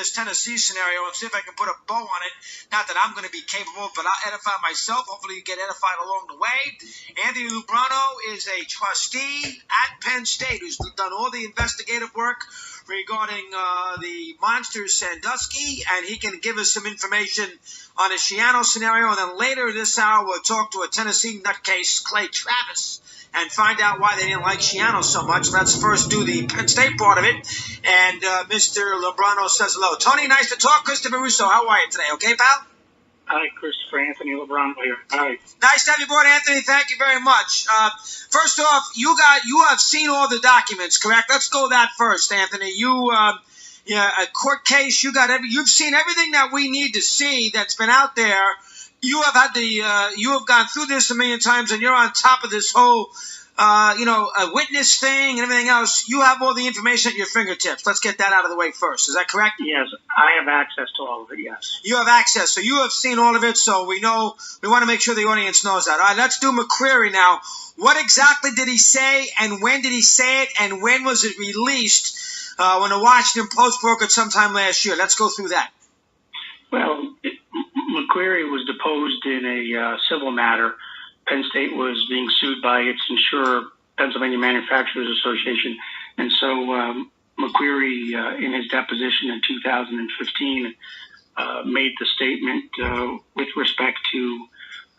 this Tennessee scenario and see if I can put a bow on it. Not that I'm going to be capable, but I'll edify myself. Hopefully you get edified along the way. Anthony Lubrano is a trustee at Penn State who's done all the investigative work regarding the monsters Sandusky, and he can give us some information on a Schiano scenario. And then later this hour, we'll talk to a Tennessee nutcase, Clay Travis, and find out why they didn't like Schiano so much. Let's first do the Penn State part of it. And Mr. Lubrano says hello. Tony, nice to talk. Christopher Russo, how are you today? Okay, pal? Hi, Christopher. Anthony Lubrano here. Hi. Nice to have you aboard, Anthony. Thank you very much. First off, you have seen all the documents, correct? Let's go that first, Anthony. A court case. You've seen everything that we need to see that's been out there. You have gone through this a million times, and you're on top of this whole, a witness thing and everything else. You have all the information at your fingertips. Let's get that out of the way first. Is that correct? Yes, I have access to all of it, yes. You have access, so you have seen all of it, so we want to make sure the audience knows that. All right, let's do McQuarrie now. What exactly did he say, and when did he say it, and when was it released when the Washington Post broke it sometime last year? Let's go through that. Well, McQuarrie was deposed in a civil matter. Penn State was being sued by its insurer, Pennsylvania Manufacturers Association. And so McQuarrie, in his deposition in 2015, made the statement with respect to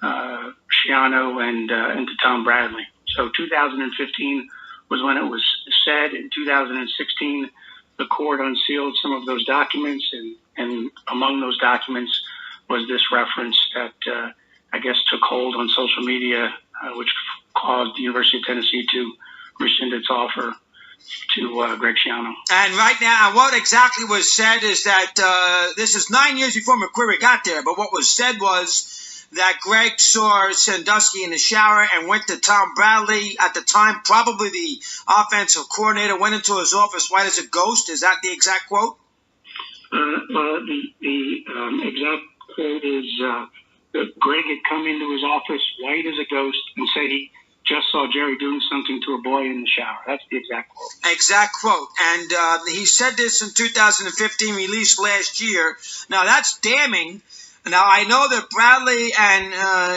Schiano and to Tom Bradley. So 2015 was when it was said. In 2016, the court unsealed some of those documents, and among those documents was this reference that I guess took hold on social media, which caused the University of Tennessee to rescind its offer to Greg Schiano. And right now, what exactly was said is that this is 9 years before McQuarrie got there, but what was said was that Greg saw Sandusky in the shower and went to Tom Bradley at the time, probably the offensive coordinator, went into his office white as a ghost. Is that the exact quote? The exact quote is Greg had come into his office white as a ghost and said he just saw Jerry doing something to a boy in the shower. That's the exact quote. Exact quote. And he said this in 2015, released last year. Now, that's damning. Now, I know that Bradley and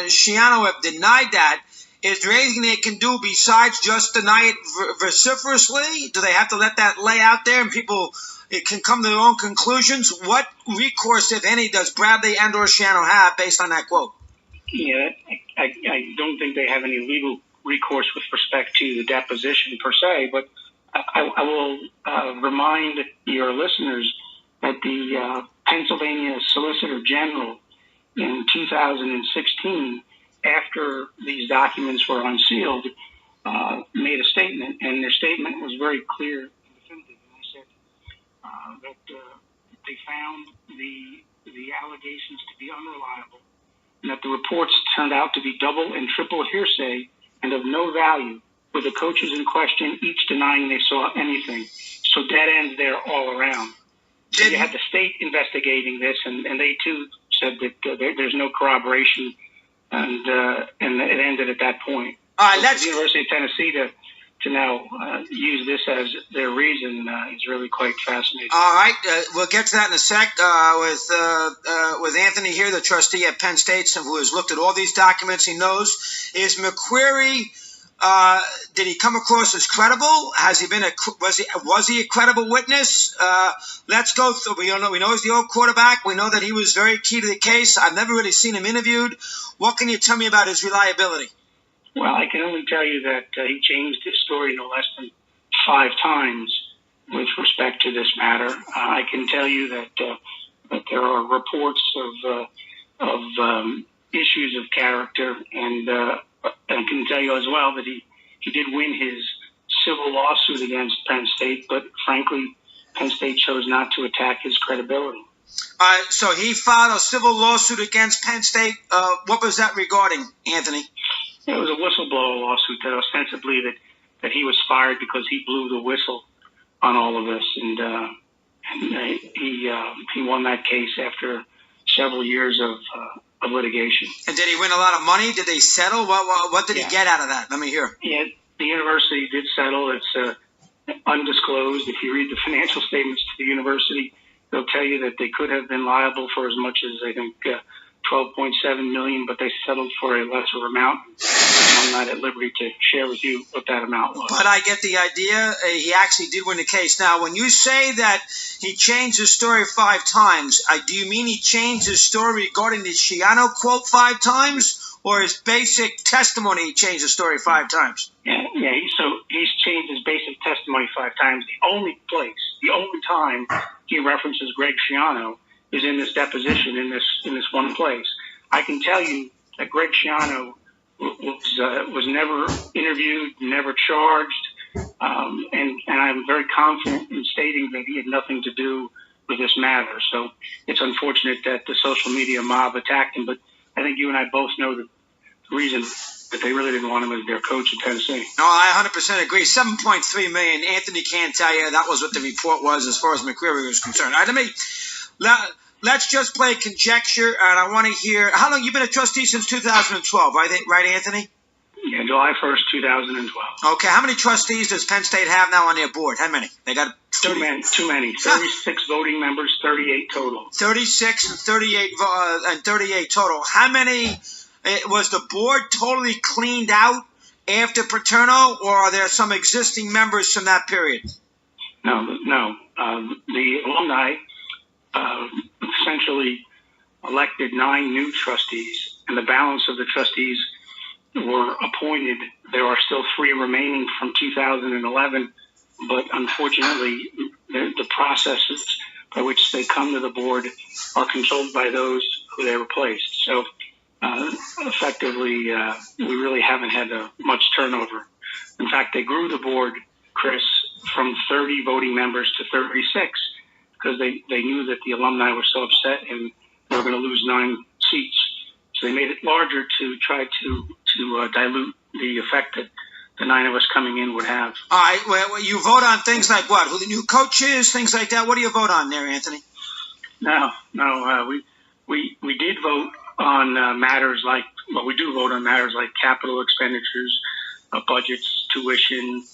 Schiano have denied that. Is there anything they can do besides just deny it vociferously? Do they have to let that lay out there and people can come to their own conclusions? What recourse, if any, does Bradley and or Schiano have based on that quote? Yeah, I don't think they have any legal recourse with respect to the deposition per se, but I will remind your listeners that the Pennsylvania Solicitor General in 2016, after these documents were unsealed, made a statement, and their statement was very clear and definitive. And they said that they found the allegations to be unreliable, and that the reports turned out to be double and triple hearsay and of no value, with the coaches in question each denying they saw anything. So dead ends there all around. So you had the state investigating this, and they too said that there's no corroboration, and it ended at that point. All right, so the University of Tennessee to now use this as their reason is really quite fascinating. All right, we'll get to that in a sec with Anthony here, the trustee at Penn State, who has looked at all these documents. He knows. Is McQuarrie, did he come across as credible? Has he been was he a credible witness? Let's go through. We know he's the old quarterback. We know that he was very key to the case. I've never really seen him interviewed. What can you tell me about his reliability? Well, I can only tell you that he changed his story no less than 5 times with respect to this matter. I can tell you that there are reports of issues of character, and I can tell you as well that he did win his civil lawsuit against Penn State, but frankly, Penn State chose not to attack his credibility. So he filed a civil lawsuit against Penn State. What was that regarding, Anthony? It was a whistleblower lawsuit that ostensibly that he was fired because he blew the whistle on all of this, and he won that case after several years of litigation. And did he win a lot of money? Did they settle? What did he get out of that? Let me hear. Yeah, the university did settle. It's undisclosed. If you read the financial statements to the university, They'll tell you that they could have been liable for as much as, I think, $12.7 million, but they settled for a lesser amount. I'm not at liberty to share with you what that amount was. But I get the idea. He actually did win the case. Now, when you say that he changed his story 5 times, do you mean he changed his story regarding the Schiano quote 5 times, or his basic testimony he changed the story 5 times? Yeah. So he's changed his basic testimony 5 times. The only time he references Greg Schiano is in this deposition in this one place. I can tell you that Greg Schiano was never interviewed, never charged, and I'm very confident in stating that he had nothing to do with this matter. So it's unfortunate that the social media mob attacked him, but I think you and I both know the reason that they really didn't want him as their coach in Tennessee. No, I 100% agree. $7.3 million. Anthony can't tell you that was what the report was as far as McCreary was concerned. All right, let's just play conjecture, and I want to hear how long you've been a trustee since 2012, right, Anthony? Yeah, July 1st, 2012. Okay, how many trustees does Penn State have now on their board? How many? They got 30? Too many. 36 voting members, 38 total. 36 and 38 total. How many? Was the board totally cleaned out after Paterno, or are there some existing members from that period? No. The alumni essentially elected 9 new trustees, and the balance of the trustees were appointed. There are still 3 remaining from 2011, but unfortunately, the processes by which they come to the board are controlled by those who they replaced. So effectively, we really haven't had much turnover. In fact, they grew the board, Chris, from 30 voting members to 36 because they knew that the alumni were so upset and they were going to lose 9 seats. So they made it larger to try to dilute the effect that the 9 of us coming in would have. All right. Well, you vote on things like what? Who the new coach is, things like that. What do you vote on there, Anthony? No. We did vote on matters like, well, we do vote on matters like capital expenditures, budgets, tuition.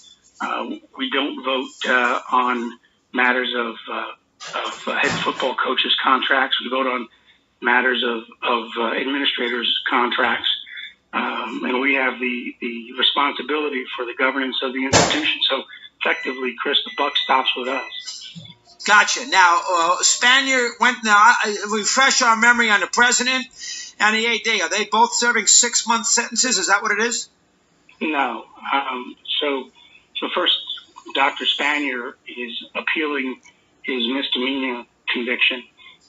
We don't vote on matters of head football coaches' contracts. We vote on matters of administrators' contracts. And we have the responsibility for the governance of the institution. So effectively, Chris, the buck stops with us. Gotcha. Now, Spanier went now. Refresh our memory on the president and the AD. Are they both serving 6-month sentences? Is that what it is? No. So first, Dr. Spanier is appealing his misdemeanor conviction,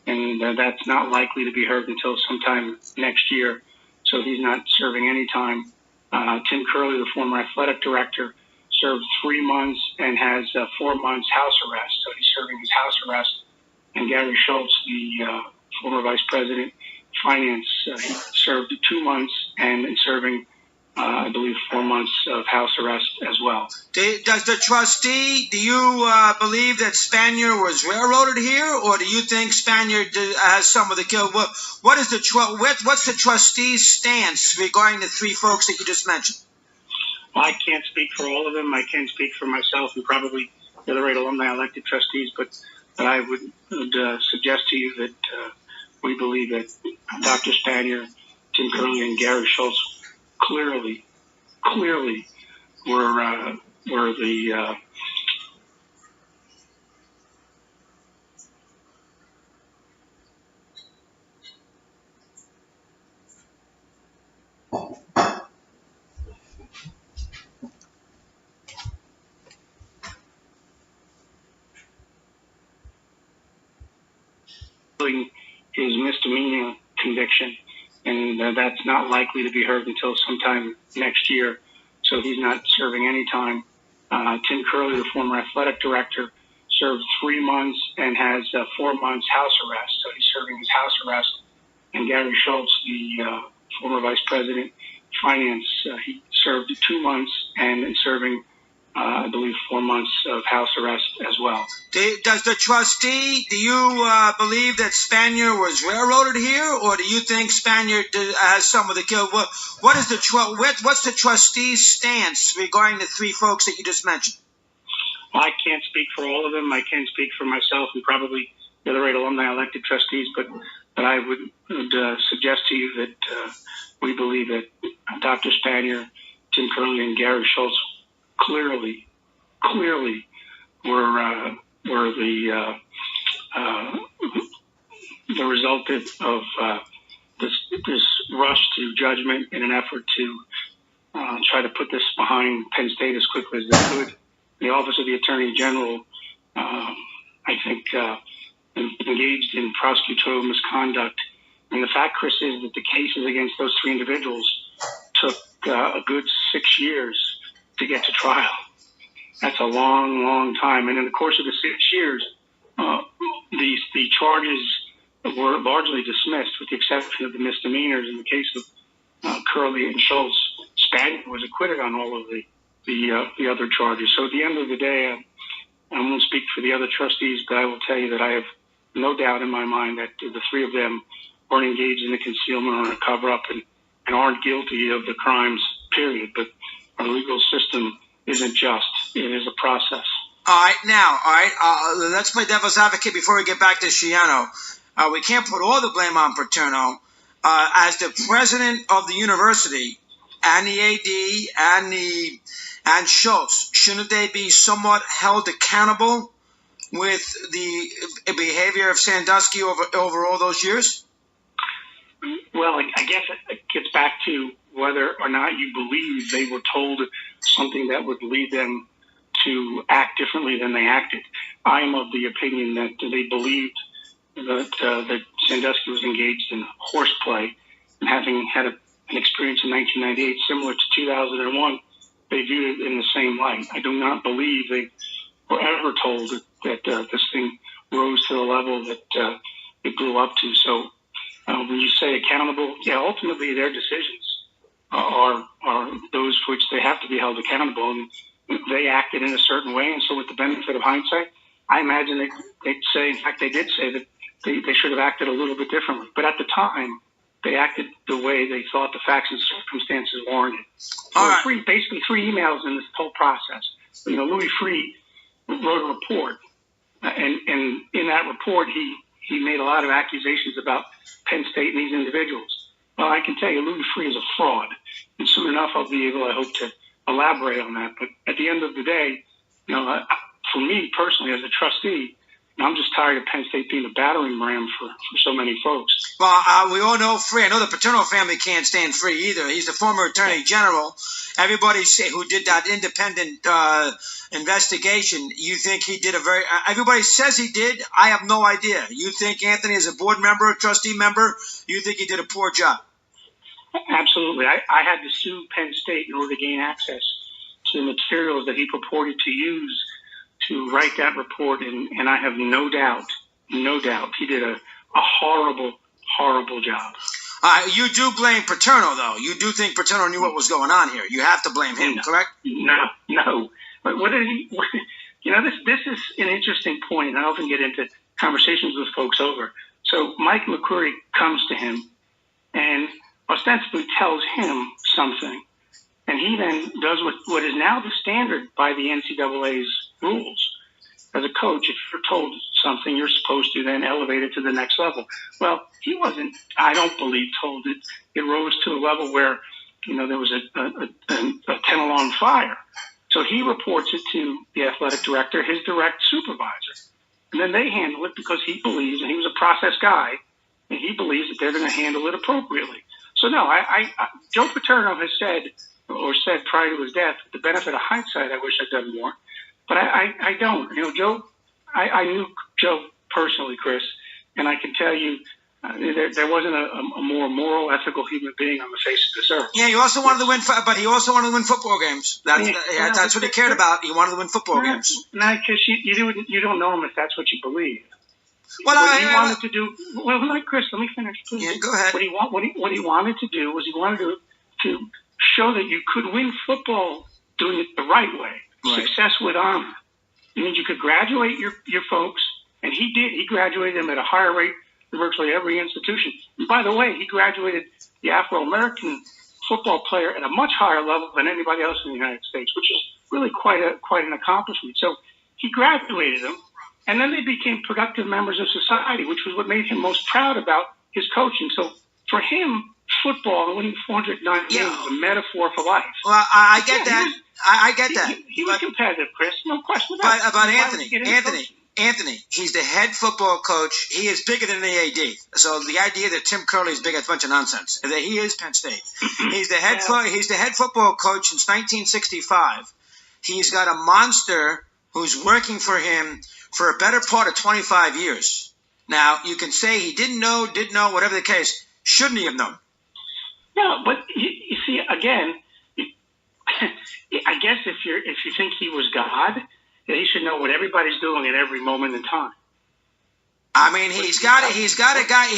and that's not likely to be heard until sometime next year. So he's not serving any time. Tim Curley, the former athletic director, served 3 months and has 4 months house arrest. So he's serving his house arrest. And Gary Schultz, the former vice president of finance, he served 2 months and is serving, I believe, 4 months of house arrest as well. Does the trustee, do you believe that Spanier was railroaded here, or do you think Spanier has some of the kill? What's the trustee's stance regarding the 3 folks that you just mentioned? Well, I can't speak for all of them. I can speak for myself and probably the other 8 alumni elected trustees, but I would suggest to you that we believe that Dr. Spanier, Tim Curley, and Gary Schultz clearly were the his misdemeanor conviction, and that's not likely to be heard until sometime next year. So he's not serving any time. Tim Curley, the former athletic director, served 3 months and has 4 months house arrest. So he's serving his house arrest. And Gary Schultz, the former vice president of finance, he served 2 months and is serving, I believe, 4 months of house arrest as well. Does the trustee, do you believe that Spanier was railroaded here, or do you think Spanier has some of the kill? What's the trustee's stance regarding the 3 folks that you just mentioned? Well, I can't speak for all of them. I can speak for myself and probably the other 8 alumni elected trustees, but I would suggest to you that we believe that Dr. Spanier, Tim Curley, and Gary Schultz clearly were the result of this rush to judgment in an effort to try to put this behind Penn State as quickly as they could. The Office of the Attorney General, I think, engaged in prosecutorial misconduct. And the fact, Chris, is that the cases against those 3 individuals took a good 6 years to get to trial. That's a long, long time. And in the course of the 6 years, the charges were largely dismissed, with the exception of the misdemeanors. In the case of Curley and Schultz, Spanier was acquitted on all of the other charges. So at the end of the day, I won't speak for the other trustees, but I will tell you that I have no doubt in my mind that the 3 of them weren't engaged in a concealment or a cover-up and aren't guilty of the crimes, period. But our legal system isn't just. It is a process. All right. Let's play devil's advocate before we get back to Schiano. We can't put all the blame on Paterno. As the president of the university and the AD and Schultz, shouldn't they be somewhat held accountable with the behavior of Sandusky over all those years? Well, I guess it gets back to whether or not you believe they were told something that would lead them to act differently than they acted. I am of the opinion that they believed that Sandusky was engaged in horseplay, and having had an experience in 1998 similar to 2001, they viewed it in the same light. I do not believe they were ever told that this thing rose to the level that it blew up to. So when you say accountable, yeah, ultimately their decisions are those for which they have to be held accountable, and they acted in a certain way. And so with the benefit of hindsight, I imagine they'd say, in fact, they did say that they should have acted a little bit differently. But at the time, they acted the way they thought the facts and circumstances warranted. So all right. Basically 3 emails in this whole process. Louis Freeh wrote a report, and in that report, he made a lot of accusations about Penn State and these individuals. Well, I can tell you, Louis Freeh is a fraud, and soon enough I'll be able, I hope, to elaborate on that. But at the end of the day, for me personally as a trustee, I'm just tired of Penn State being a battering ram for so many folks. Well, we all know Freeh. I know the Paterno family can't stand Freeh either. He's the former Attorney General. Everybody who did that independent investigation, you think he did everybody says he did. I have no idea. You think Anthony, as a board member, a trustee member, you think he did a poor job? Absolutely. I had to sue Penn State in order to gain access to the materials that he purported to use to write that report, and I have no doubt, he did a horrible, horrible job. You do blame Paterno, though. You do think Paterno knew what was going on here. You have to blame him, correct? No. But what did he? This is an interesting point, and I often get into conversations with folks over. So Mike McCurry comes to him and ostensibly tells him something, and he then does what is now the standard by the NCAA's rules. As a coach, if you're told something, you're supposed to then elevate it to the next level. Well, he wasn't, I don't believe, told it. It rose to a level where, there was a kennel on fire. So he reports it to the athletic director, his direct supervisor. And then they handle it because he believes, and he was a process guy, and he believes that they're going to handle it appropriately. So no, Joe Paterno has said prior to his death, with the benefit of hindsight, I wish I'd done more. But I don't. Joe, I knew Joe personally, Chris, and I can tell you there wasn't a more moral, ethical human being on the face of this earth. Yeah, he also wanted to win, but he also wanted to win football games. That's what he cared about. He wanted to win football games. No, because you don't know him if that's what you believe. Well, what he wanted to do. Well, Chris, let me finish, please. Yeah, go ahead. What he wanted to do was he wanted to show that you could win football doing it the right way. Right. Success with honor. It means you could graduate your folks, and he did. He graduated them at a higher rate than virtually every institution. And by the way, he graduated the Afro-American football player at a much higher level than anybody else in the United States, which is really quite an accomplishment. So he graduated them, And then they became productive members of society, which was what made him most proud about his coaching. So for him, football and winning 409 games was a metaphor for life. Well, I get that. I get that. He was competitive, Chris. No question about it. But Anthony, he's the head football coach. He is bigger than the AD. So the idea that Tim Curley is big is a bunch of nonsense. He is Penn State. He's the head football coach since 1965. He's got a monster who's working for him for a better part of 25 years. Now, you can say he didn't know, whatever the case. Shouldn't he have known? No, but you see, again, I guess if you think he was God, he should know what everybody's doing at every moment in time. I mean, he's got a guy.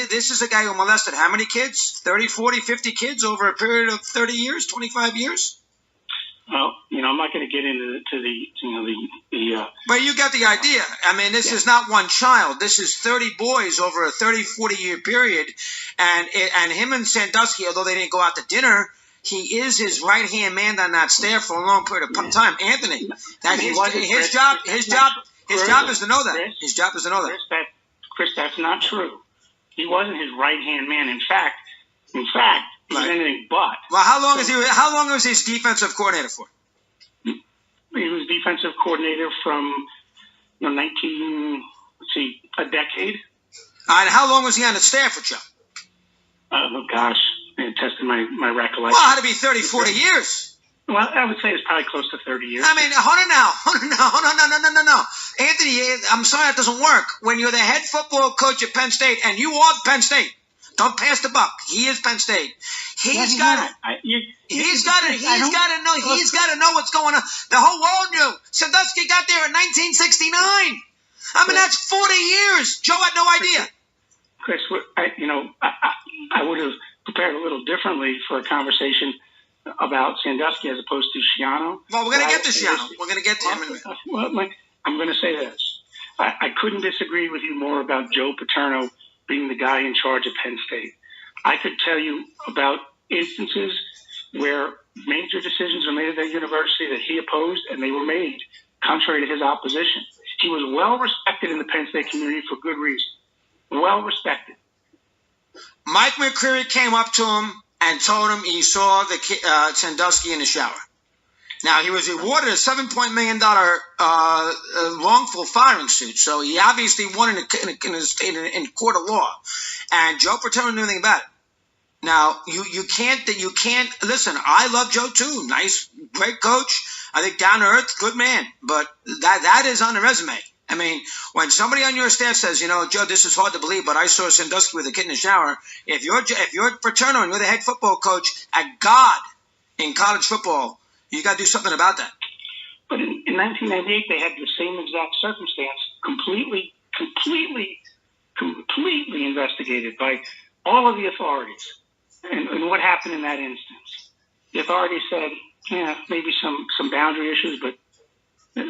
This is a guy who molested how many kids? 30, 40, 50 kids over a period of 30 years, 25 years? Well, I'm not going to get into the. But you got the idea. I mean, this is not one child. This is 30 boys over a 30, 40-year period. And him and Sandusky, although they didn't go out to dinner, he is his right-hand man on that staff for a long period of time. Anthony, his job is to know that. His job is to know that. Chris, that's not true. He wasn't his right-hand man. In fact, he was anything but. Well, how long was his defensive coordinator for? He was defensive coordinator from a decade. And how long was he on the staff with Joe? Oh, gosh. Testing my recollection. Well, it had to be 30, 40 years. Well, I would say it's probably close to 30 years. I mean, hold on, no. Anthony, I'm sorry that doesn't work. When you're the head football coach at Penn State, and you are Penn State, don't pass the buck. He is Penn State. He's got to know what's going on. The whole world knew. Sandusky got there in 1969. I mean, that's 40 years. Joe had no idea. Chris, I would have prepared a little differently for a conversation about Sandusky as opposed to Schiano. Well, we're going to get to Schiano. We're going to get to him in a minute. Well, I'm going to say this. I couldn't disagree with you more about Joe Paterno being the guy in charge of Penn State. I could tell you about instances where major decisions were made at that university that he opposed, and they were made contrary to his opposition. He was well respected in the Penn State community for good reason. Well respected. Mike McCreary came up to him and told him he saw the Sandusky in the shower. Now, he was awarded a $7 million wrongful firing suit, so he obviously won in court of law. And Joe Paterno knew nothing about it. Now, you can't listen. I love Joe too. Nice, great coach. I think down to earth, good man. But that is on the resume. I mean, when somebody on your staff says, Joe, this is hard to believe, but I saw Sandusky with a kid in the shower. If you're Paterno and you're the head football coach at God in college football, you got to do something about that. But in 1998, they had the same exact circumstance, completely investigated by all of the authorities. And what happened in that instance? The authorities said, maybe some boundary issues, but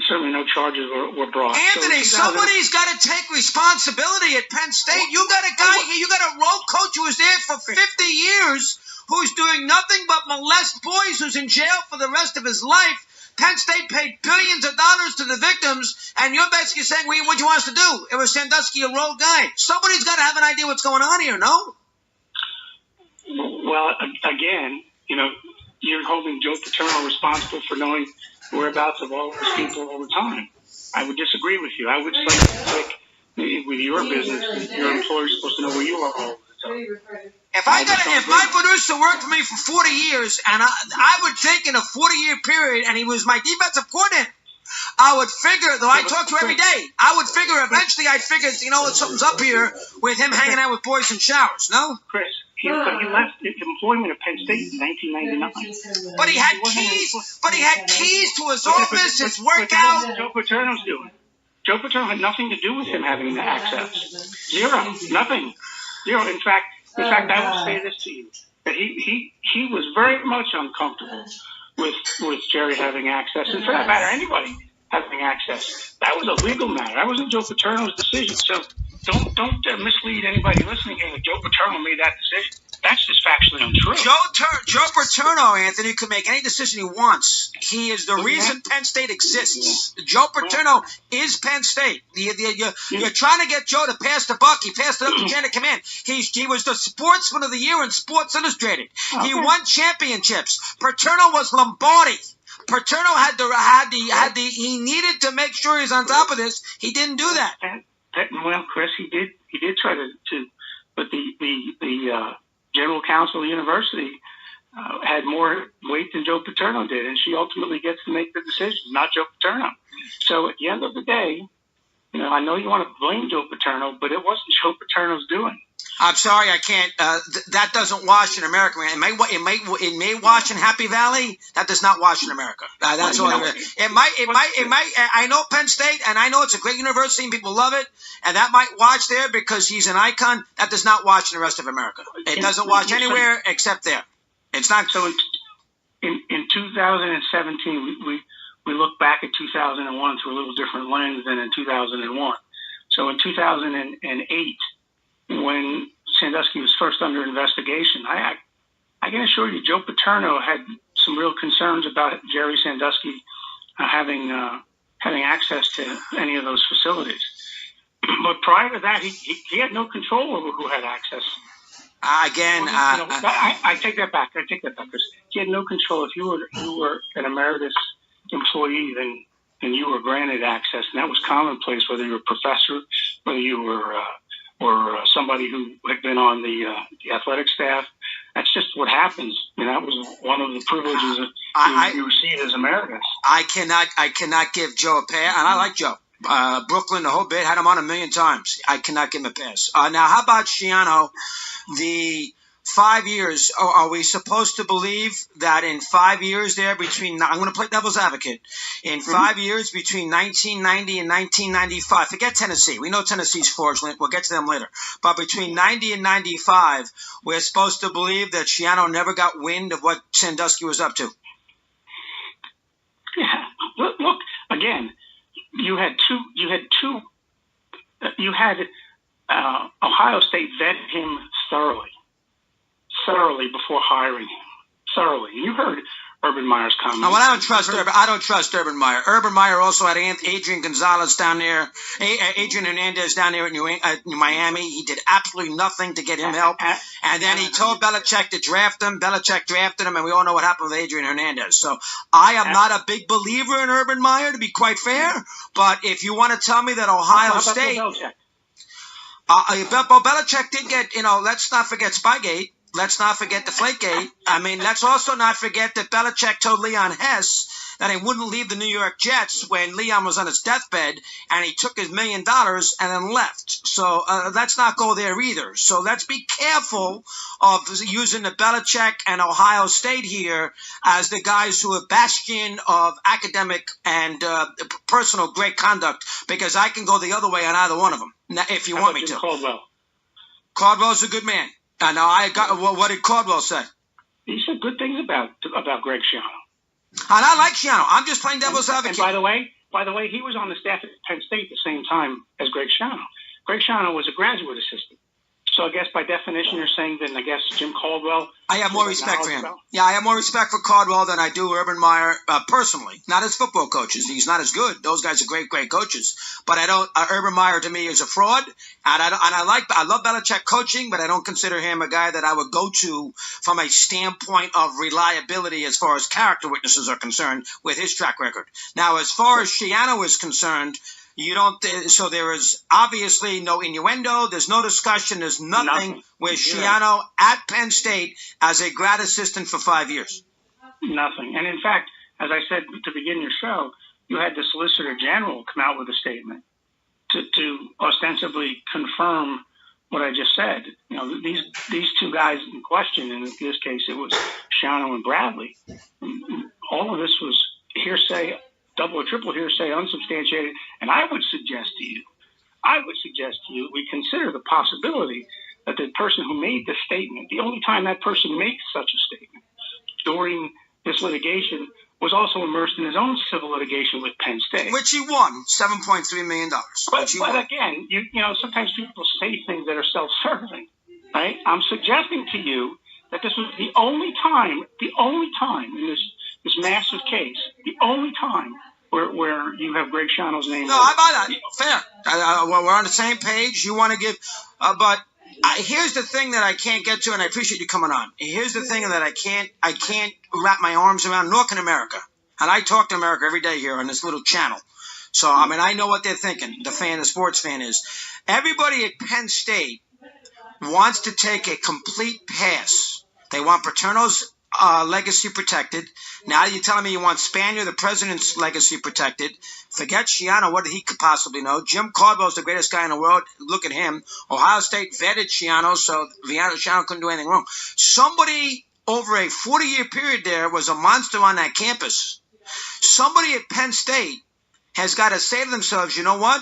certainly no charges were brought. Anthony, somebody's got to take responsibility at Penn State. You got a guy here, you got a role coach who was there for 50 years, who's doing nothing but molest boys, who's in jail for the rest of his life. Penn State paid billions of dollars to the victims, and you're basically saying, what do you want us to do? It was Sandusky, a rogue guy. Somebody's got to have an idea what's going on here, no? Well, again, you're holding Joe Paterno responsible for knowing whereabouts of all these people all the time. I would disagree with you. I would say, like, with your business, your employer's supposed to know where you are all the time. If my producer worked for me for 40 years, and I would think in a 40-year period, and he was my defensive coordinator, I would figure, though I talk to him every day, I would figure eventually something's up here with him hanging out with boys in showers, no? Chris, he left employment at Penn State in 1999. But he had keys to his office, his workout. Joe Paterno's doing. Joe Paterno had nothing to do with him having the access. Zero. Nothing. Zero. In fact, I will say this to you, that he was very much uncomfortable with Jerry having access, and for that matter, anybody having access. That was a legal matter. That wasn't Joe Paterno's decision. So don't mislead anybody listening here that Joe Paterno made that decision. that's just factually untrue. Joe Paterno, Anthony, could make any decision he wants. He is the reason Penn State exists. Joe Paterno is Penn State. You're trying to get Joe to pass the buck. He passed it up the chain of command. He was the Sportsman of the Year in Sports Illustrated. He won championships. Paterno was Lombardi. Paterno he needed to make sure he's on top of this. He didn't do that. Well, Chris, he did try to but the general counsel of the university had more weight than Joe Paterno did, and she ultimately gets to make the decision, not Joe Paterno. So at the end of the day, I know you want to blame Joe Paterno, but it wasn't Joe Paterno's doing. I'm sorry, I can't. That doesn't wash in America, man. It may wash in Happy Valley. That does not wash in America. That's all. It might. I know Penn State, and I know it's a great university, and people love it, and that might wash there because he's an icon. That does not wash in the rest of America. It doesn't wash anywhere except there. It's not. So in 2017, we look back at 2001 through a little different lens than in 2001. So in 2008. When Sandusky was first under investigation, I can assure you, Joe Paterno had some real concerns about Jerry Sandusky having access to any of those facilities. But prior to that, he had no control over who had access. I take that back. Because he had no control. If you were an emeritus employee, then you were granted access, and that was commonplace. Whether you were a professor, whether you were or somebody who had been on the athletic staff. That's just what happens. That was one of the privileges you received as Americans. I cannot give Joe a pass, and I like Joe. Brooklyn, the whole bit, had him on a million times. I cannot give him a pass. Now, how about Schiano? The 5 years, are we supposed to believe that in 5 years there between, I'm going to play devil's advocate, in 5 years between 1990 and 1995, forget Tennessee. We know Tennessee's fraudulent. We'll get to them later. But between 90 and 95, we're supposed to believe that Schiano never got wind of what Sandusky was up to. Yeah. Look, again, you had Ohio State vet him thoroughly before hiring him. Thoroughly. You heard Urban Meyer's comments. No, well, I don't trust Urban Meyer. Urban Meyer also had Adrian Gonzalez down there, Adrian Hernandez down there at Miami. He did absolutely nothing to get him help. And then he told Belichick to draft him. Belichick drafted him, and we all know what happened with Adrian Hernandez. So I am not a big believer in Urban Meyer, to be quite fair. But if you want to tell me that Ohio State... Belichick did get, let's not forget Spygate. Let's not forget Deflategate. Let's also not forget that Belichick told Leon Hess that he wouldn't leave the New York Jets when Leon was on his deathbed, and he took his $1 million and then left. So let's not go there either. So let's be careful of using the Belichick and Ohio State here as the guys who are bastion of academic and personal great conduct, because I can go the other way on either one of them if you want me to. Caldwell's a good man. What did Caldwell say? He said good things about Greg Schiano. And I like Schiano. I'm just playing devil's advocate. And by the way, he was on the staff at Penn State at the same time as Greg Schiano. Greg Schiano was a graduate assistant. So I guess by definition you're saying then I guess Jim Caldwell. I have more respect for him. Yeah, I have more respect for Caldwell than I do Urban Meyer personally. Not as football coaches. He's not as good. Those guys are great coaches. But I don't. Urban Meyer to me is a fraud. And I love Belichick coaching, but I don't consider him a guy that I would go to from a standpoint of reliability as far as character witnesses are concerned with his track record. Now, as far as Schiano is concerned. You don't. So there is obviously no innuendo. There's no discussion. There's nothing with Schiano at Penn State as a grad assistant for 5 years. Nothing. And in fact, as I said to begin your show, you had the Solicitor General come out with a statement to ostensibly confirm what I just said. These two guys in question, and in this case it was Schiano and Bradley. All of this was hearsay. Double or triple hearsay, unsubstantiated, and I would suggest to you, we consider the possibility that the person who made the statement, the only time that person makes such a statement during this litigation, was also immersed in his own civil litigation with Penn State, which he won $7.3 million. But again, sometimes people say things that are self-serving, right? I'm suggesting to you that this was the only time in this massive case, the only time where you have Greg Schiano's name. No, I buy that. Fair. We're on the same page. You want to give, but here's the thing that I can't get to, and I appreciate you coming on. Here's the thing that I can't wrap my arms around, nor can America. And I talk to America every day here on this little channel. So, I mean, I know what they're thinking, the sports fan is. Everybody at Penn State wants to take a complete pass. They want Paterno's legacy protected. Now you're telling me you want Spanier, the president's legacy protected. Forget Schiano. What did he could know? Jim Caldwell's the greatest guy in the world. Look at him. Ohio State vetted Schiano, so Schiano couldn't do anything wrong. Somebody over a 40-year period there was a monster on that campus. Somebody at Penn State has got to say to themselves, you know what?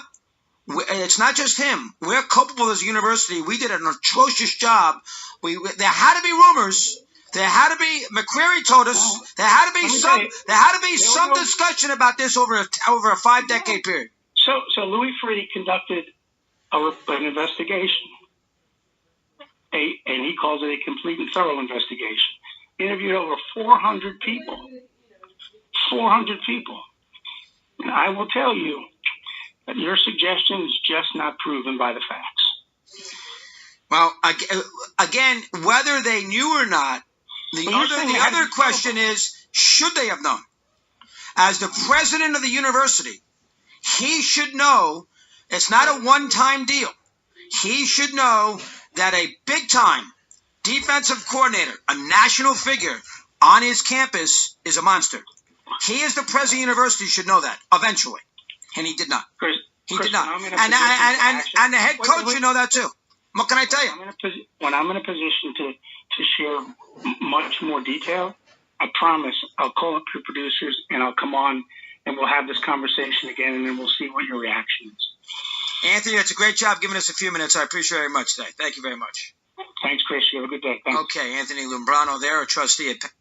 It's not just him. We're culpable as a university. We did an atrocious job. There had to be rumors. There had to be. McCreary told us there had to be some discussion about this over a 5-decade period. So Louis Freeh conducted an investigation, and he calls it a complete and thorough investigation. Interviewed over 400 people. 400 people. And I will tell you that your suggestion is just not proven by the facts. Well, again, whether they knew or not, the other question is, should they have known? As the president of the university, he should know it's not a one-time deal. He should know that a big-time defensive coordinator, a national figure on his campus, is a monster. He is the president of the university, should know that eventually, and he did not. He did not. And the head coach should know that too. What can I tell you? When I'm in a position to share much more detail, I promise I'll call up your producers and I'll come on and we'll have this conversation again, and then we'll see what your reaction is. Anthony, it's a great job giving us a few minutes. I appreciate it very much today. Thank you very much. Thanks, Chris. You have a good day. Thanks. Okay, Anthony Lubrano there, a trustee at Penn.